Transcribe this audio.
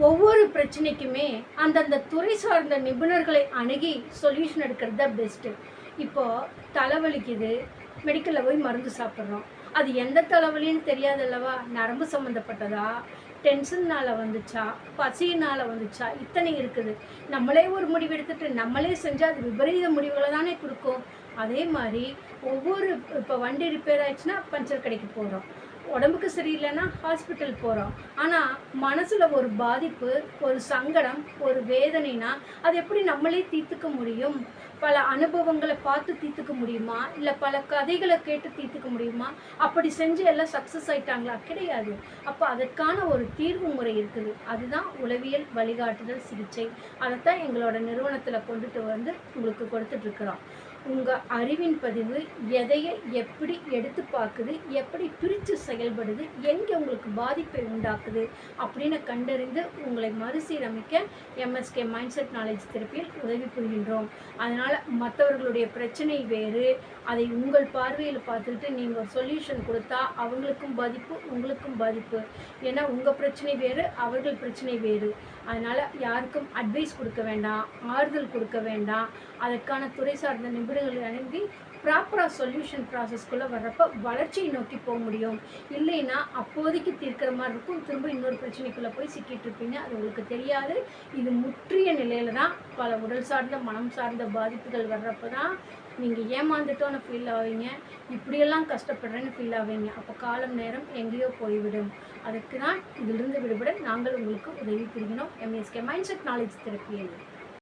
ஒவ்வொரு பிரச்சனைக்குமே அந்தந்த துறை சார்ந்த நிபுணர்களை அணுகி சொல்யூஷன் எடுக்கிறது தான் பெஸ்ட்டு. இப்போது தலைவலிக்குது, மெடிக்கலில் போய் மருந்து சாப்பிட்றோம். அது எந்த தலைவலின்னு தெரியாதல்லவா? நரம்பு சம்மந்தப்பட்டதா, டென்ஷன்னால் வந்துச்சா, பசியினால் வந்துச்சா, இத்தனை இருக்குது. நம்மளே ஒரு முடிவு எடுத்துகிட்டு நம்மளே செஞ்சால் அது விபரீத முடிவுகளை தானே கொடுக்கும். அதே மாதிரி இப்போ வண்டி ரிப்பேர் ஆயிடுச்சுன்னா பஞ்சர் கடைக்கு போகிறோம், உடம்புக்கு சரியில்லைன்னா ஹாஸ்பிட்டல் போகிறோம். ஆனால் மனசில் ஒரு பாதிப்பு, ஒரு சங்கடம், ஒரு வேதனைனா அது எப்படி நம்மளே தீர்த்துக்க முடியும்? பல அனுபவங்களை பார்த்து தீர்த்துக்க முடியுமா? இல்லை பல கதைகளை கேட்டு தீர்த்துக்க முடியுமா? அப்படி செஞ்சு எல்லாம் சக்ஸஸ் ஆகிட்டாங்களா? கிடையாது. அப்போ அதற்கான ஒரு தீர்வு முறை இருக்குது. அதுதான் உளவியல் வழிகாட்டுதல் சிகிச்சை. அதைத்தான் எங்களோட நிறுவனத்தில் கொண்டுட்டு வந்து உங்களுக்கு கொடுத்துட்ருக்குறோம். உங்கள் அறிவின் பதிவு எதையை எப்படி எடுத்து பார்க்குது, எப்படி பிரித்து செயல்படுது, எங்கே உங்களுக்கு பாதிப்பை உண்டாக்குது அப்படின்னு கண்டறிந்து உங்களை மறுசீரமைக்க எம்எஸ்கே மைண்ட் செட் நாலேஜ் தெரப்பியில் உதவி புரிகின்றோம். அதனால் மற்றவர்களுடைய பிரச்சனை வேறு, அதை உங்கள் பார்வையில் பார்த்துக்கிட்டு நீங்கள் ஒரு சொல்யூஷன் கொடுத்தா அவங்களுக்கும் பாதிப்பு, உங்களுக்கும் பாதிப்பு. ஏன்னா உங்கள் பிரச்சனை வேறு, அவர்கள் பிரச்சனை வேறு. அதனால் யாருக்கும் அட்வைஸ் கொடுக்க வேண்டாம், ஆறுதல் கொடுக்க வேண்டாம். அதற்கான துறை சார்ந்த நிபுணர்களை அணுகி ப்ராப்பராக சொல்யூஷன் ப்ராசஸ்க்குள்ளே வர்றப்போ வளர்ச்சியை நோக்கி போக முடியும். இல்லைன்னா அப்போதைக்கு தீர்க்கிற மாதிரி இருக்கும், திரும்ப இன்னொரு பிரச்சனைக்குள்ளே போய் சிக்கிட்டு இருப்பீங்க. அது உங்களுக்கு தெரியாது. இது முற்றிய நிலையில் தான் பல உடல் சார்ந்த மனம் சார்ந்த பாதிப்புகள் வர்றப்போ தான் நீங்கள் ஏமாந்துட்டோன்னு ஃபீல் ஆவீங்க, இப்படியெல்லாம் கஷ்டப்படுறேன்னு ஃபீல் ஆவீங்க. அப்போ காலம் நேரம் எங்கேயோ போய்விடும். அதுக்கு தான் இதிலிருந்து விடுபட நாங்கள் உங்களுக்கு உதவி புரிகிறோம். MSK mindset knowledge தெரப்பியில்.